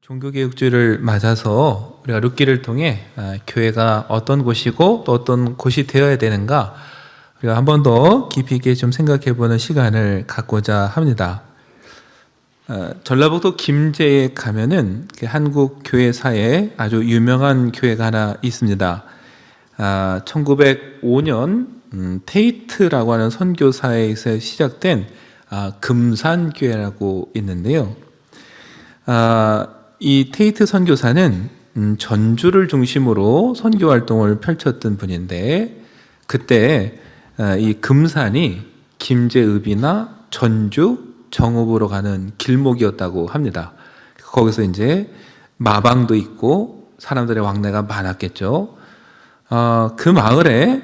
종교개혁주를 맞아서 우리가 룻기를 통해 교회가 어떤 곳이고 또 어떤 곳이 되어야 되는가 우리가 한 번 더 깊이 있게 좀 생각해보는 시간을 갖고자 합니다. 전라북도 김제에 가면은 한국 교회사에 아주 유명한 교회가 하나 있습니다. 1905년 테이트라고 하는 선교사에서 시작된 금산교회라고 있는데요. 이 테이트 선교사는 전주를 중심으로 선교 활동을 펼쳤던 분인데 그때 이 금산이 김제읍이나 전주, 정읍으로 가는 길목이었다고 합니다. 거기서 이제 마방도 있고 사람들의 왕래가 많았겠죠. 그 마을에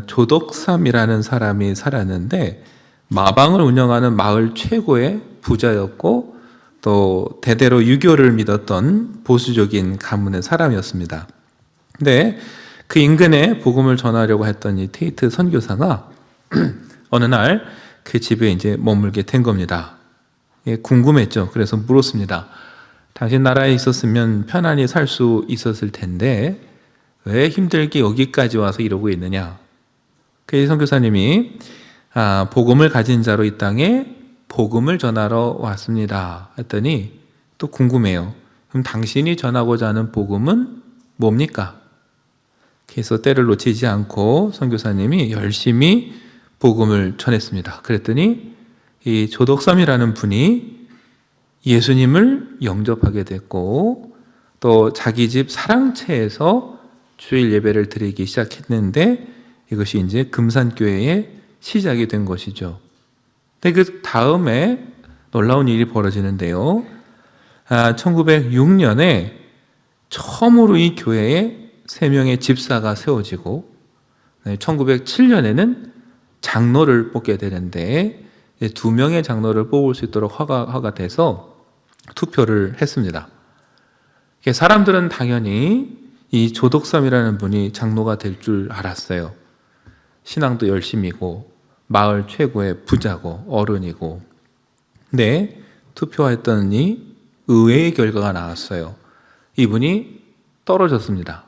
조덕삼이라는 사람이 살았는데 마방을 운영하는 마을 최고의 부자였고 또 대대로 유교를 믿었던 보수적인 가문의 사람이었습니다. 근데 그 인근에 복음을 전하려고 했던 이 테이트 선교사가 어느 날 그 집에 이제 머물게 된 겁니다. 궁금했죠. 그래서 물었습니다. 당신 나라에 있었으면 편안히 살 수 있었을 텐데 왜 힘들게 여기까지 와서 이러고 있느냐? 그 선교사님이 복음을 가진 자로 이 땅에 복음을 전하러 왔습니다. 했더니 또 궁금해요. 그럼 당신이 전하고자 하는 복음은 뭡니까? 그래서 때를 놓치지 않고 선교사님이 열심히 복음을 전했습니다. 그랬더니 이 조덕삼이라는 분이 예수님을 영접하게 됐고 또 자기 집 사랑채에서 주일 예배를 드리기 시작했는데 이것이 이제 금산교회의 시작이 된 것이죠. 근데 그 다음에 놀라운 일이 벌어지는데요. 1906년에 처음으로 이 교회에 3명의 집사가 세워지고 1907년에는 장로를 뽑게 되는데 2명의 장로를 뽑을 수 있도록 허가가 돼서 투표를 했습니다. 사람들은 당연히 이 조덕삼이라는 분이 장로가 될 줄 알았어요. 신앙도 열심이고 마을 최고의 부자고 어른이고. 근데 투표했더니 의외의 결과가 나왔어요. 이분이 떨어졌습니다.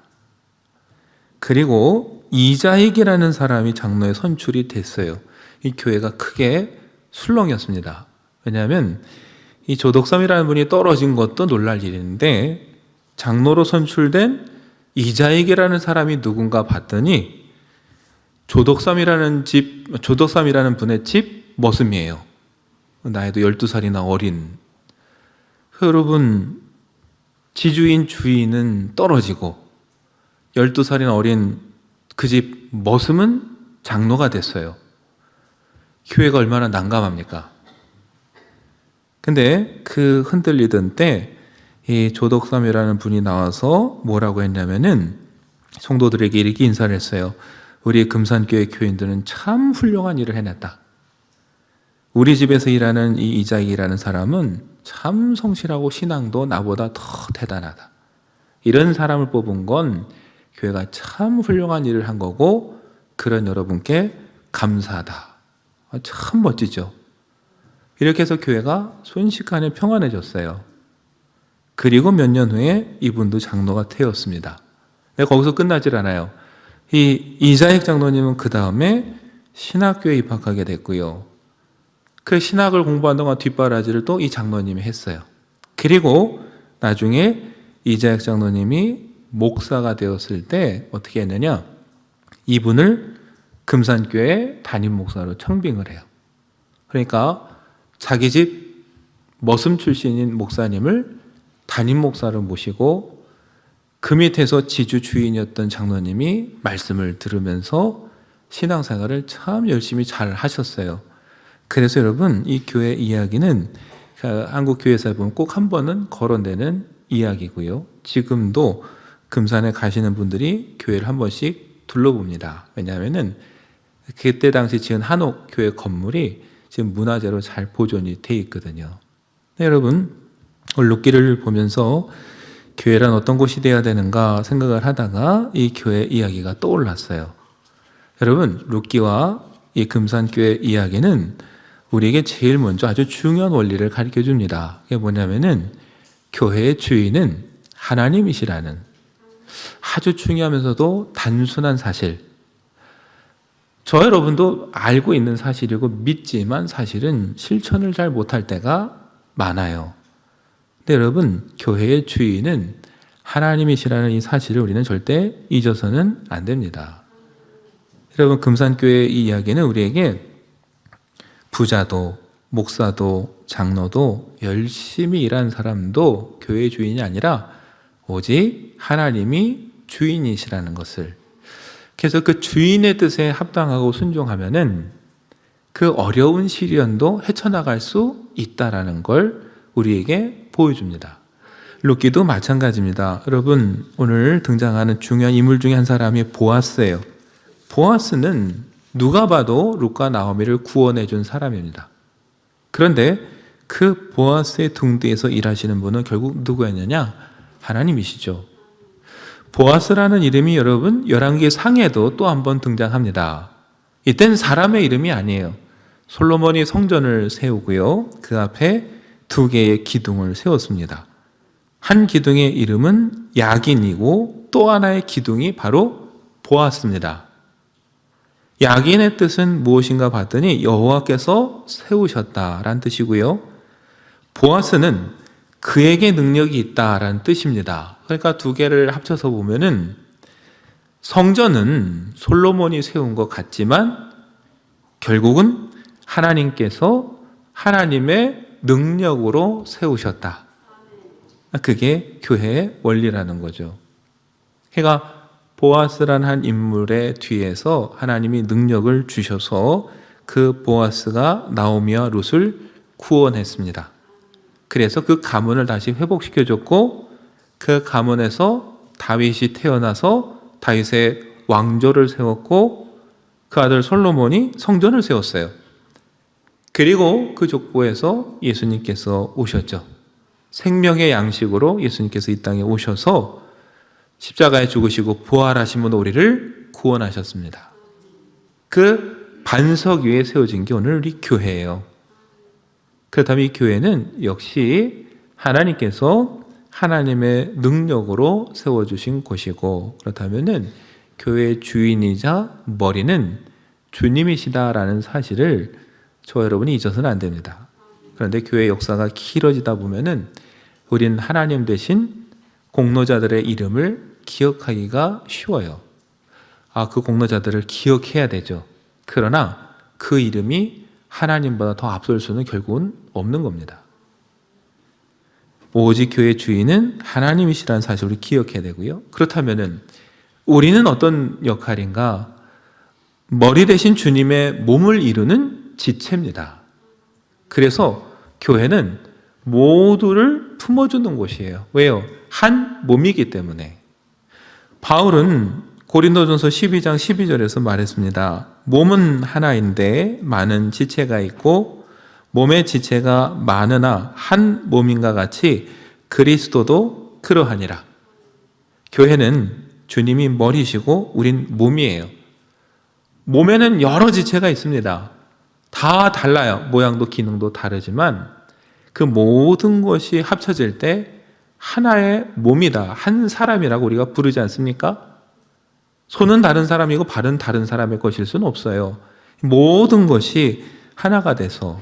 그리고 이자익이라는 사람이 장로에 선출이 됐어요. 이 교회가 크게 술렁였습니다. 왜냐하면 이 조덕삼이라는 분이 떨어진 것도 놀랄 일인데 장로로 선출된 이자익이라는 사람이 누군가 봤더니 조덕삼이라는 분의 집 머슴이에요. 나이도 12살이나 어린. 여러분, 지주인 주인은 떨어지고 12살이나 어린 그 집 머슴은 장로가 됐어요. 교회가 얼마나 난감합니까? 근데 그 흔들리던 때 이 조덕삼이라는 분이 나와서 뭐라고 했냐면은 성도들에게 이렇게 인사를 했어요. 우리 금산교회 교인들은 참 훌륭한 일을 해냈다. 우리 집에서 일하는 이 이자익이라는 사람은 참 성실하고 신앙도 나보다 더 대단하다. 이런 사람을 뽑은 건 교회가 참 훌륭한 일을 한 거고 그런 여러분께 감사하다. 참 멋지죠. 이렇게 해서 교회가 순식간에 평안해졌어요. 그리고 몇 년 후에 이분도 장로가 되었습니다. 거기서 끝나질 않아요. 이 이자익 장로님은 그 다음에 신학교에 입학하게 됐고요. 그 신학을 공부한 동안 뒷바라지를 또 이 장로님이 했어요. 그리고 나중에 이자익 장로님이 목사가 되었을 때 어떻게 했느냐? 이분을 금산교회 담임 목사로 청빙을 해요. 그러니까 자기 집 머슴 출신인 목사님을 담임 목사로 모시고 그 밑에서 지주 주인이었던 장로님이 말씀을 들으면서 신앙생활을 참 열심히 잘 하셨어요. 그래서 여러분 이 교회 이야기는 한국 교회사에 보면 꼭 한 번은 거론되는 이야기고요. 지금도 금산에 가시는 분들이 교회를 한 번씩 둘러봅니다. 왜냐하면은 그때 당시 지은 한옥 교회 건물이 지금 문화재로 잘 보존이 돼 있거든요. 네, 여러분 룻기를 보면서 교회란 어떤 곳이 되어야 되는가 생각을 하다가 이 교회 이야기가 떠올랐어요. 여러분 룻기와 이 금산교회 이야기는 우리에게 제일 먼저 아주 중요한 원리를 가르쳐 줍니다. 그게 뭐냐면은 교회의 주인은 하나님이시라는 아주 중요하면서도 단순한 사실, 저 여러분도 알고 있는 사실이고 믿지만 사실은 실천을 잘 못할 때가 많아요. 근데 여러분, 교회의 주인은 하나님이시라는 이 사실을 우리는 절대 잊어서는 안 됩니다. 여러분, 금산교회 이 이야기는 우리에게 부자도 목사도 장로도 열심히 일하는 사람도 교회의 주인이 아니라 오직 하나님이 주인이시라는 것을, 그래서 그 주인의 뜻에 합당하고 순종하면은 그 어려운 시련도 헤쳐나갈 수 있다라는 걸 우리에게 보여줍니다. 룻기도 마찬가지입니다. 여러분, 오늘 등장하는 중요한 인물 중에 한 사람이 보아스예요. 보아스는 누가 봐도 룻과 나오미를 구원해 준 사람입니다. 그런데 그 보아스의 등 뒤에서 일하시는 분은 결국 누구였느냐? 하나님이시죠. 보아스라는 이름이 여러분 열왕기 상에도 또 한 번 등장합니다. 이때는 사람의 이름이 아니에요. 솔로몬이 성전을 세우고요, 그 앞에 2개의 기둥을 세웠습니다. 한 기둥의 이름은 야긴이고 또 하나의 기둥이 바로 보아스입니다. 야긴의 뜻은 무엇인가 봤더니 여호와께서 세우셨다라는 뜻이고요, 보아스는 그에게 능력이 있다라는 뜻입니다. 그러니까 2개를 합쳐서 보면은 성전은 솔로몬이 세운 것 같지만 결국은 하나님께서 하나님의 능력으로 세우셨다. 그게 교회의 원리라는 거죠. 그러니까 보아스란 한 인물의 뒤에서 하나님이 능력을 주셔서 그 보아스가 나오미와 룻을 구원했습니다. 그래서 그 가문을 다시 회복시켜줬고, 그 가문에서 다윗이 태어나서 다윗의 왕조를 세웠고, 그 아들 솔로몬이 성전을 세웠어요. 그리고 그 족보에서 예수님께서 오셨죠. 생명의 양식으로 예수님께서 이 땅에 오셔서 십자가에 죽으시고 부활하신 분으로 우리를 구원하셨습니다. 그 반석 위에 세워진 게 오늘 우리 교회예요. 그렇다면 이 교회는 역시 하나님께서 하나님의 능력으로 세워주신 곳이고, 그렇다면 교회의 주인이자 머리는 주님이시다라는 사실을 저 여러분이 잊어서는 안 됩니다. 그런데 교회 역사가 길어지다 보면은 우리는 하나님 대신 공로자들의 이름을 기억하기가 쉬워요. 그 공로자들을 기억해야 되죠. 그러나 그 이름이 하나님보다 더 앞설 수는 결국은 없는 겁니다. 오직 교회 주인은 하나님이시라는 사실을 기억해야 되고요. 그렇다면은 우리는 어떤 역할인가? 머리 대신 주님의 몸을 이루는 지체입니다. 그래서 교회는 모두를 품어주는 곳이에요. 왜요? 한 몸이기 때문에. 바울은 고린도전서 12장 12절에서 말했습니다. 몸은 하나인데 많은 지체가 있고 몸의 지체가 많으나 한 몸인가 같이 그리스도도 그러하니라. 교회는 주님이 머리시고 우린 몸이에요. 몸에는 여러 지체가 있습니다. 다 달라요. 모양도 기능도 다르지만 그 모든 것이 합쳐질 때 하나의 몸이다, 한 사람이라고 우리가 부르지 않습니까? 손은 다른 사람이고 발은 다른 사람의 것일 수는 없어요. 모든 것이 하나가 돼서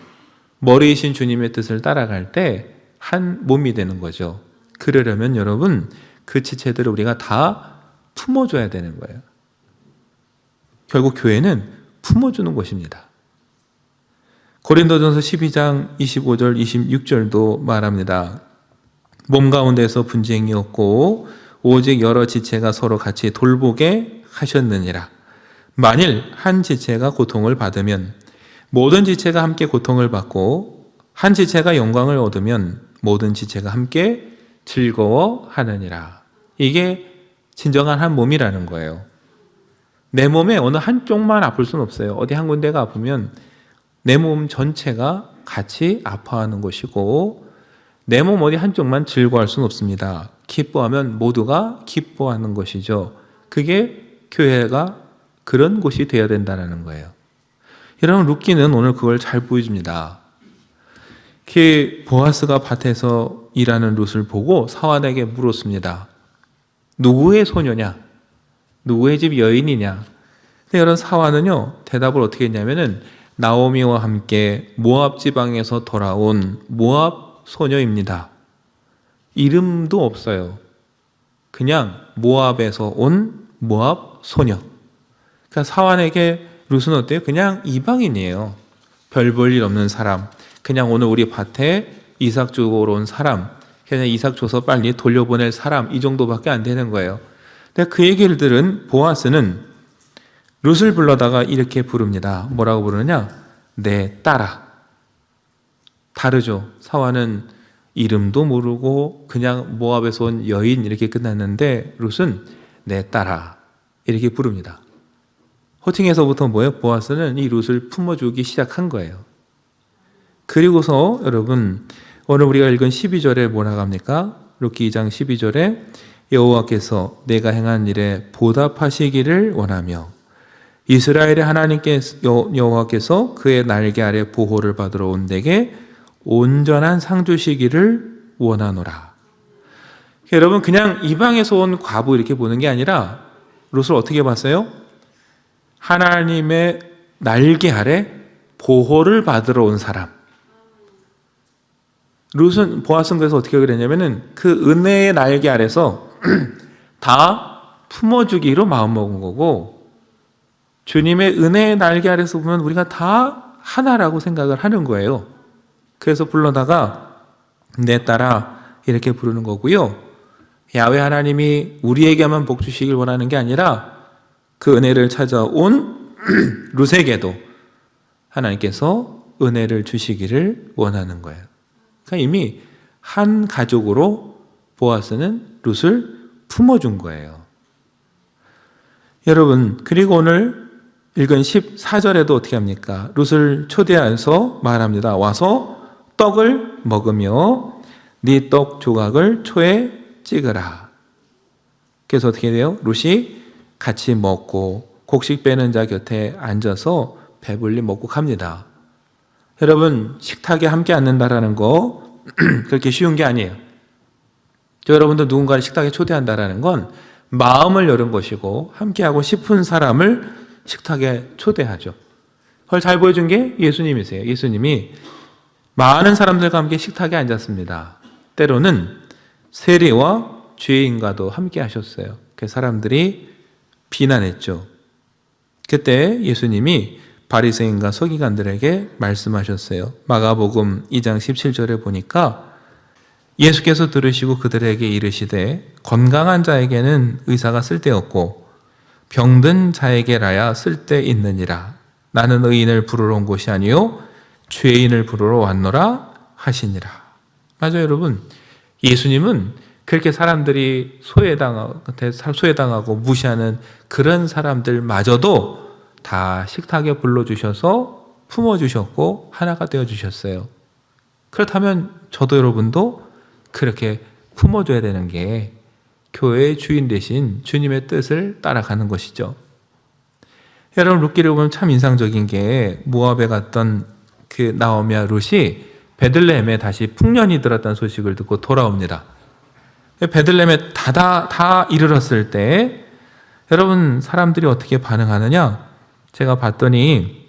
머리이신 주님의 뜻을 따라갈 때 한 몸이 되는 거죠. 그러려면 여러분, 그 지체들을 우리가 다 품어줘야 되는 거예요. 결국 교회는 품어주는 곳입니다. 고린도전서 12장 25절 26절도 말합니다. 몸 가운데서 분쟁이 없고 오직 여러 지체가 서로 같이 돌보게 하셨느니라. 만일 한 지체가 고통을 받으면 모든 지체가 함께 고통을 받고 한 지체가 영광을 얻으면 모든 지체가 함께 즐거워하느니라. 이게 진정한 한 몸이라는 거예요. 내 몸에 어느 한쪽만 아플 수는 없어요. 어디 한 군데가 아프면 내 몸 전체가 같이 아파하는 것이고 내 몸 어디 한쪽만 즐거워할 수는 없습니다. 기뻐하면 모두가 기뻐하는 것이죠. 그게 교회가 그런 곳이 되어야 된다는 거예요. 여러분, 룻기는 오늘 그걸 잘 보여줍니다. 보아스가 밭에서 일하는 룻을 보고 사환에게 물었습니다. 누구의 소녀냐? 누구의 집 여인이냐? 근데 여러분, 사환은요 대답을 어떻게 했냐면은 나오미와 함께 모압 지방에서 돌아온 모압 소녀입니다. 이름도 없어요. 그냥 모압에서 온 모압 소녀. 그러니까 사환에게 룻은 어때요? 그냥 이방인이에요. 별 볼 일 없는 사람. 그냥 오늘 우리 밭에 이삭 주러 온 사람. 그냥 이삭 줘서 빨리 돌려보낼 사람. 이 정도밖에 안 되는 거예요. 근데 그 얘기를 들은 보아스는 룻을 불러다가 이렇게 부릅니다. 뭐라고 부르느냐? 내 딸아. 다르죠. 사환은 이름도 모르고 그냥 모압에서 온 여인 이렇게 끝났는데 룻은 내 딸아 이렇게 부릅니다. 호칭에서부터 뭐예요? 보아스는 이 룻을 품어주기 시작한 거예요. 그리고서 여러분 오늘 우리가 읽은 12절에 뭐라고 합니까? 룻기 2장 12절에 여호와께서 내가 행한 일에 보답하시기를 원하며 이스라엘의 하나님께서 여호와께서 그의 날개 아래 보호를 받으러 온 내게 온전한 상 주시기를 원하노라. 여러분 그냥 이방에서 온 과부 이렇게 보는 게 아니라 룻을 어떻게 봤어요? 하나님의 날개 아래 보호를 받으러 온 사람. 룻은 보아스는 그래서 어떻게 그랬냐면은 그 은혜의 날개 아래서 다 품어주기로 마음먹은 거고 주님의 은혜의 날개 아래서 보면 우리가 다 하나라고 생각을 하는 거예요. 그래서 불러다가 내 딸아 이렇게 부르는 거고요. 야훼 하나님이 우리에게만 복 주시길 원하는 게 아니라 그 은혜를 찾아온 룻에게도 하나님께서 은혜를 주시기를 원하는 거예요. 그러니까 이미 한 가족으로 보아스는 룻을 품어준 거예요. 여러분 그리고 오늘 읽은 14절에도 어떻게 합니까? 룻을 초대해서 말합니다. 와서 떡을 먹으며 네 떡 조각을 초에 찍으라. 그래서 어떻게 돼요? 룻이 같이 먹고 곡식 빼는 자 곁에 앉아서 배불리 먹고 갑니다. 여러분 식탁에 함께 앉는다라는 거 그렇게 쉬운 게 아니에요. 여러분도 누군가를 식탁에 초대한다라는 건 마음을 여는 것이고 함께하고 싶은 사람을 식탁에 초대하죠. 그걸 잘 보여준 게 예수님이세요. 예수님이 많은 사람들과 함께 식탁에 앉았습니다. 때로는 세리와 죄인과도 함께 하셨어요. 그 사람들이 비난했죠. 그때 예수님이 바리새인과 서기관들에게 말씀하셨어요. 마가복음 2장 17절에 보니까 예수께서 들으시고 그들에게 이르시되 건강한 자에게는 의사가 쓸데없고 병든 자에게라야 쓸데있느니라. 나는 의인을 부르러 온 것이 아니요 죄인을 부르러 왔노라 하시니라. 맞아요, 여러분. 예수님은 그렇게 사람들이 소외당하고 무시하는 그런 사람들마저도 다 식탁에 불러주셔서 품어주셨고 하나가 되어주셨어요. 그렇다면 저도 여러분도 그렇게 품어줘야 되는 게 교회의 주인 되신 주님의 뜻을 따라가는 것이죠. 여러분 룻기를 보면 참 인상적인 게 모압에 갔던 그 나오미와 룻이 베들레헴에 다시 풍년이 들었다는 소식을 듣고 돌아옵니다. 베들레헴에 다 이르렀을 때 여러분 사람들이 어떻게 반응하느냐? 제가 봤더니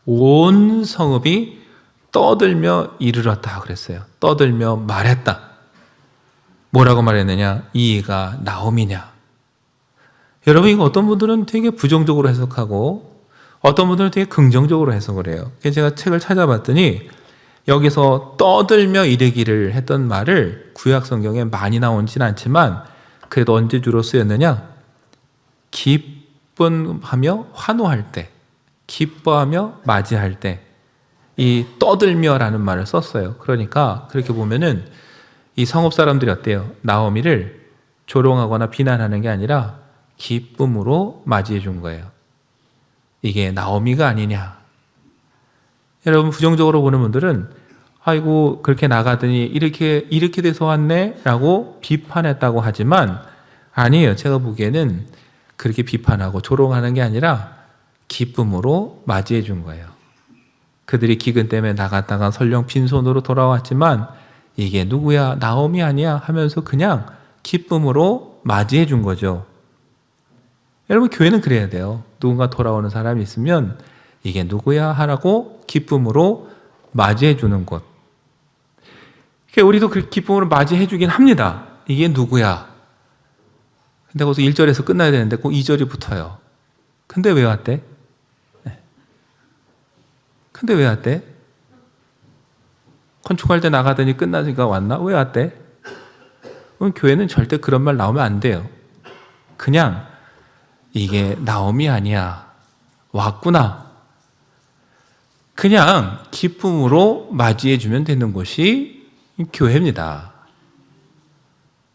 온 성읍이 떠들며 이르렀다 그랬어요. 떠들며 말했다. 뭐라고 말했느냐? 이가 나오미냐? 여러분 이거 어떤 분들은 되게 부정적으로 해석하고 어떤 분들은 되게 긍정적으로 해석을 해요. 그래서 제가 책을 찾아봤더니 여기서 떠들며 이르기를 했던 말을 구약 성경에 많이 나오진 않지만 그래도 언제 주로 쓰였느냐? 기뻐하며 환호할 때, 기뻐하며 맞이할 때 이 떠들며라는 말을 썼어요. 그러니까 그렇게 보면은 이 성읍 사람들이 어때요? 나오미를 조롱하거나 비난하는 게 아니라 기쁨으로 맞이해 준 거예요. 이게 나오미가 아니냐? 여러분 부정적으로 보는 분들은 아이고 그렇게 나가더니 이렇게 돼서 왔네 라고 비판했다고 하지만 아니에요. 제가 보기에는 그렇게 비판하고 조롱하는 게 아니라 기쁨으로 맞이해 준 거예요. 그들이 기근 때문에 나갔다가 설령 빈손으로 돌아왔지만 이게 누구야? 나옴이 아니야? 하면서 그냥 기쁨으로 맞이해 준 거죠. 여러분, 교회는 그래야 돼요. 누군가 돌아오는 사람이 있으면 이게 누구야? 하라고 기쁨으로 맞이해 주는 것. 그러니까 우리도 그 기쁨으로 맞이해 주긴 합니다. 이게 누구야? 근데 거기서 1절에서 끝나야 되는데 꼭 2절이 붙어요. 근데 왜 왔대? 근데 왜 왔대? 건축할 때 나가더니 끝나니까 왔나? 왜 왔대? 그럼 교회는 절대 그런 말 나오면 안 돼요. 그냥 이게 나옴이 아니야. 왔구나. 그냥 기쁨으로 맞이해 주면 되는 것이 교회입니다.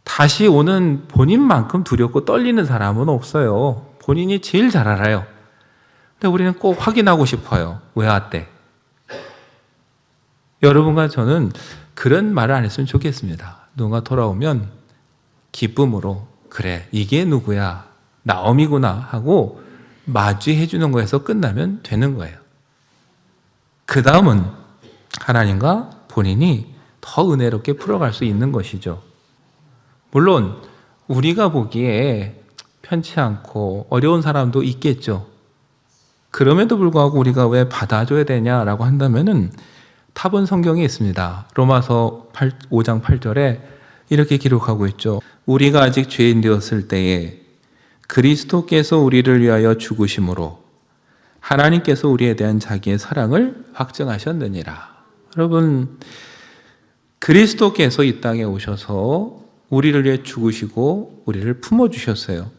다시 오는 본인만큼 두렵고 떨리는 사람은 없어요. 본인이 제일 잘 알아요. 근데 우리는 꼭 확인하고 싶어요. 왜 왔대? 여러분과 저는 그런 말을 안 했으면 좋겠습니다. 누군가 돌아오면 기쁨으로 그래, 이게 누구야? 나옴이구나 하고 맞이해 주는 거에서 끝나면 되는 거예요. 그 다음은 하나님과 본인이 더 은혜롭게 풀어갈 수 있는 것이죠. 물론 우리가 보기에 편치 않고 어려운 사람도 있겠죠. 그럼에도 불구하고 우리가 왜 받아줘야 되냐라고 한다면은 탑은 성경에 있습니다. 로마서 5장 8절에 이렇게 기록하고 있죠. 우리가 아직 죄인 되었을 때에 그리스도께서 우리를 위하여 죽으심으로 하나님께서 우리에 대한 자기의 사랑을 확증하셨느니라. 여러분, 그리스도께서 이 땅에 오셔서 우리를 위해 죽으시고 우리를 품어주셨어요.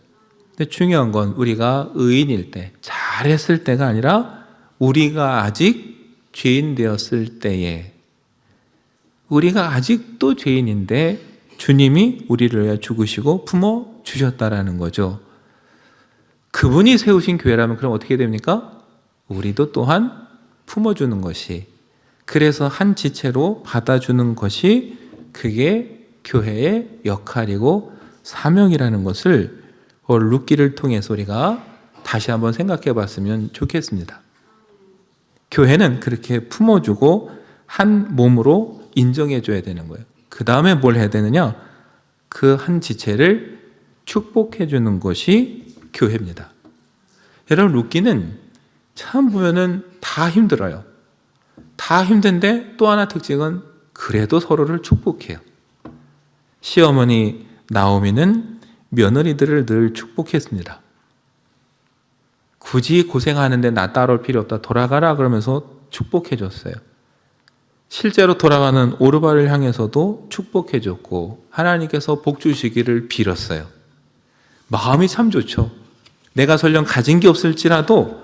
근데 중요한 건 우리가 의인일 때, 잘했을 때가 아니라 우리가 아직 죄인 되었을 때에, 우리가 아직도 죄인인데 주님이 우리를 위해 죽으시고 품어주셨다라는 거죠. 그분이 세우신 교회라면 그럼 어떻게 됩니까? 우리도 또한 품어주는 것이, 그래서 한 지체로 받아주는 것이 그게 교회의 역할이고 사명이라는 것을 룻기를 통해서 우리가 다시 한번 생각해 봤으면 좋겠습니다. 교회는 그렇게 품어주고 한 몸으로 인정해 줘야 되는 거예요. 그 다음에 뭘 해야 되느냐? 그 한 지체를 축복해 주는 것이 교회입니다. 여러분, 룻기는 참 보면은 다 힘들어요. 다 힘든데 또 하나 특징은 그래도 서로를 축복해요. 시어머니 나오미는 며느리들을 늘 축복했습니다. 굳이 고생하는데 나 따라올 필요 없다, 돌아가라 그러면서 축복해 줬어요. 실제로 돌아가는 오르바를 향해서도 축복해 줬고 하나님께서 복 주시기를 빌었어요. 마음이 참 좋죠. 내가 설령 가진 게 없을지라도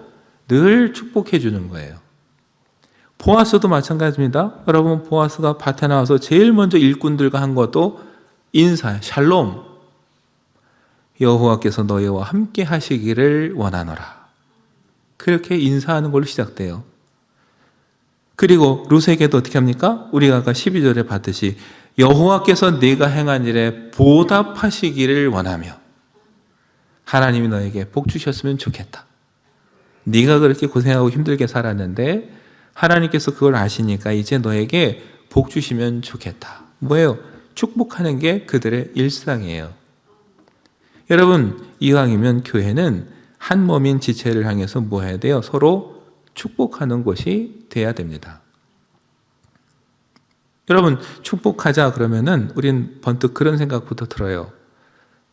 늘 축복해 주는 거예요. 보아스도 마찬가지입니다. 여러분, 보아스가 밭에 나와서 제일 먼저 일꾼들과 한 것도 인사, 샬롬. 여호와께서 너희와 함께 하시기를 원하노라. 그렇게 인사하는 걸로 시작돼요. 그리고 룻에게도 어떻게 합니까? 우리가 아까 12절에 봤듯이 여호와께서 네가 행한 일에 보답하시기를 원하며 하나님이 너에게 복 주셨으면 좋겠다. 네가 그렇게 고생하고 힘들게 살았는데 하나님께서 그걸 아시니까 이제 너에게 복 주시면 좋겠다. 뭐예요? 축복하는 게 그들의 일상이에요. 여러분, 이왕이면 교회는 한 몸인 지체를 향해서 뭐 해야 돼요? 서로 축복하는 것이 돼야 됩니다. 여러분, 축복하자 그러면은 우린 번뜩 그런 생각부터 들어요.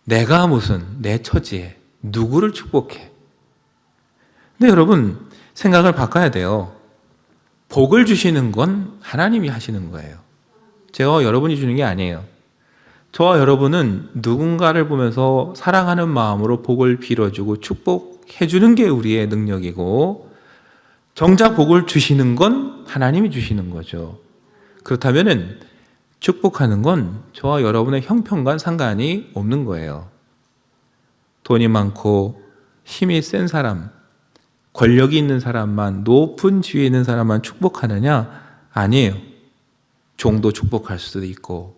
내가 무슨 내 처지에 누구를 축복해? 근데 여러분, 생각을 바꿔야 돼요. 복을 주시는 건 하나님이 하시는 거예요. 제가 여러분이 주는 게 아니에요. 저와 여러분은 누군가를 보면서 사랑하는 마음으로 복을 빌어주고 축복해 주는 게 우리의 능력이고, 정작 복을 주시는 건 하나님이 주시는 거죠. 그렇다면은 축복하는 건 저와 여러분의 형편과 상관이 없는 거예요. 돈이 많고 힘이 센 사람, 권력이 있는 사람만, 높은 지위에 있는 사람만 축복하느냐? 아니에요. 종도 축복할 수도 있고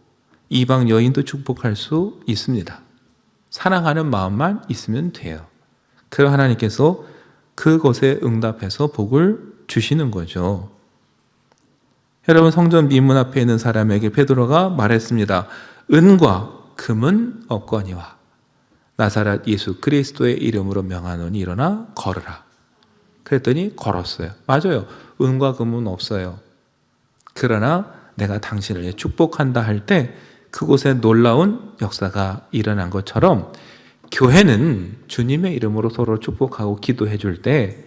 이방 여인도 축복할 수 있습니다. 사랑하는 마음만 있으면 돼요. 그럼 하나님께서 그것에 응답해서 복을 주시는 거죠. 여러분, 성전 미문 앞에 있는 사람에게 베드로가 말했습니다. 은과 금은 없거니와 나사렛 예수 그리스도의 이름으로 명하노니 일어나 걸으라. 그랬더니 걸었어요. 맞아요. 은과 금은 없어요. 그러나 내가 당신을 축복한다 할 때 그곳에 놀라운 역사가 일어난 것처럼 교회는 주님의 이름으로 서로 축복하고 기도해 줄 때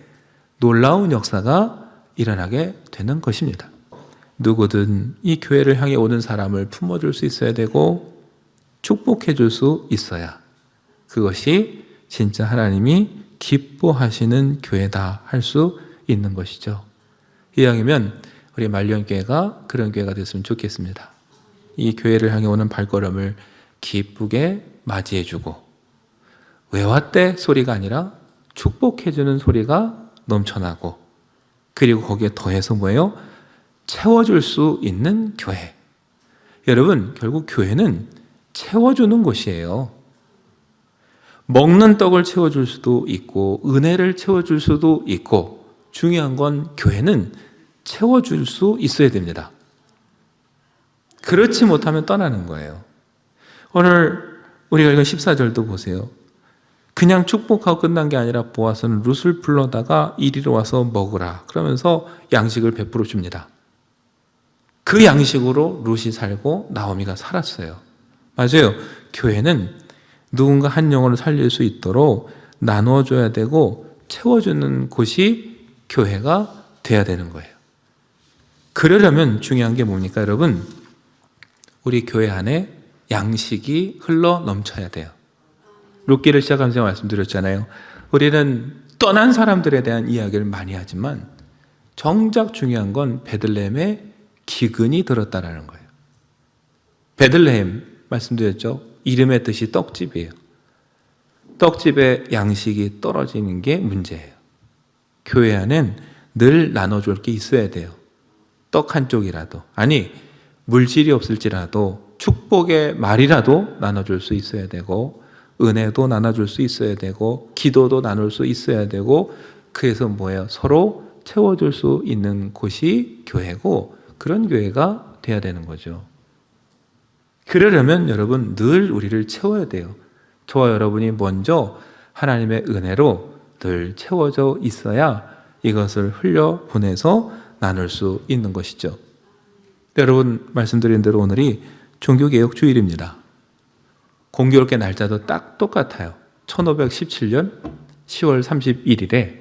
놀라운 역사가 일어나게 되는 것입니다. 누구든 이 교회를 향해 오는 사람을 품어줄 수 있어야 되고 축복해 줄 수 있어야 그것이 진짜 하나님이 기뻐하시는 교회다 할 수 있는 것이죠. 이왕이면 우리 말년교회가 그런 교회가 됐으면 좋겠습니다. 이 교회를 향해 오는 발걸음을 기쁘게 맞이해주고 왜 왔대 소리가 아니라 축복해주는 소리가 넘쳐나고 그리고 거기에 더해서 뭐예요? 채워줄 수 있는 교회. 여러분, 결국 교회는 채워주는 곳이에요. 먹는 떡을 채워줄 수도 있고 은혜를 채워줄 수도 있고 중요한 건 교회는 채워줄 수 있어야 됩니다. 그렇지 못하면 떠나는 거예요. 오늘 우리가 읽은 14절도 보세요. 그냥 축복하고 끝난 게 아니라 보아스는 룻을 불러다가 이리로 와서 먹으라 그러면서 양식을 베풀어 줍니다. 그 양식으로 룻이 살고 나오미가 살았어요. 맞아요. 교회는 누군가 한 영혼을 살릴 수 있도록 나누어줘야 되고 채워주는 곳이 교회가 돼야 되는 거예요. 그러려면 중요한 게 뭡니까, 여러분? 우리 교회 안에 양식이 흘러 넘쳐야 돼요. 룻기를 시작하면서 말씀드렸잖아요. 우리는 떠난 사람들에 대한 이야기를 많이 하지만 정작 중요한 건 베들레헴에 기근이 들었다라는 거예요. 베들레헴 말씀드렸죠. 이름의 뜻이 떡집이에요. 떡집에 양식이 떨어지는 게 문제예요. 교회 안엔 늘 나눠줄 게 있어야 돼요. 떡 한 쪽이라도, 아니 물질이 없을지라도 축복의 말이라도 나눠줄 수 있어야 되고 은혜도 나눠줄 수 있어야 되고 기도도 나눌 수 있어야 되고 그래서 뭐예요? 서로 채워줄 수 있는 곳이 교회고 그런 교회가 돼야 되는 거죠. 그러려면 여러분 늘 우리를 채워야 돼요. 저와 여러분이 먼저 하나님의 은혜로 늘 채워져 있어야 이것을 흘려보내서 나눌 수 있는 것이죠. 여러분 말씀드린 대로 오늘이 종교개혁 주일입니다. 공교롭게 날짜도 딱 똑같아요. 1517년 10월 31일에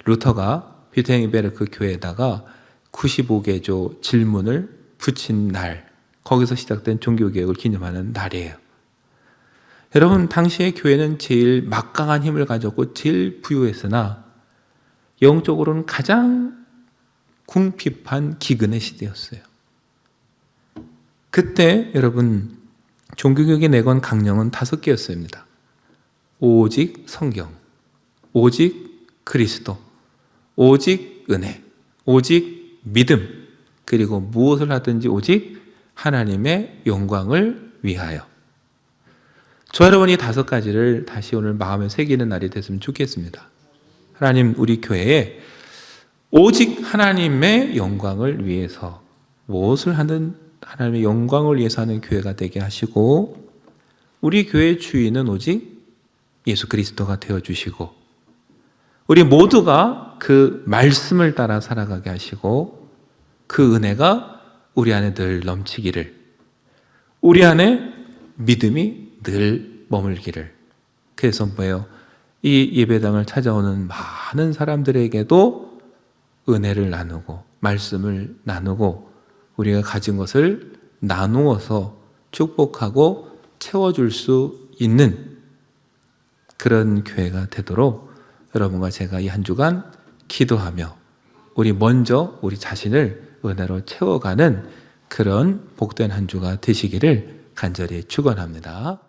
루터가 비텐베르크 교회에다가 95개조 질문을 붙인 날, 거기서 시작된 종교개혁을 기념하는 날이에요. 여러분, 당시에 교회는 제일 막강한 힘을 가졌고 제일 부유했으나 영적으로는 가장 궁핍한 기근의 시대였어요. 그때 여러분 종교개혁이 내건 강령은 5개였습니다. 오직 성경, 오직 그리스도, 오직 은혜, 오직 믿음, 그리고 무엇을 하든지 오직 하나님의 영광을 위하여. 저 여러분이 5가지를 다시 오늘 마음에 새기는 날이 됐으면 좋겠습니다. 하나님, 우리 교회에 오직 하나님의 영광을 위해서 무엇을 하든 하나님의 영광을 위해서 하는 교회가 되게 하시고 우리 교회의 주인은 오직 예수 그리스도가 되어주시고 우리 모두가 그 말씀을 따라 살아가게 하시고 그 은혜가 우리 안에 늘 넘치기를, 우리 안에 믿음이 늘 머물기를. 그래서 뭐예요? 이 예배당을 찾아오는 많은 사람들에게도 은혜를 나누고 말씀을 나누고 우리가 가진 것을 나누어서 축복하고 채워줄 수 있는 그런 교회가 되도록 여러분과 제가 이 한 주간 기도하며 우리 먼저 우리 자신을 은혜로 채워가는 그런 복된 한 주가 되시기를 간절히 축원합니다.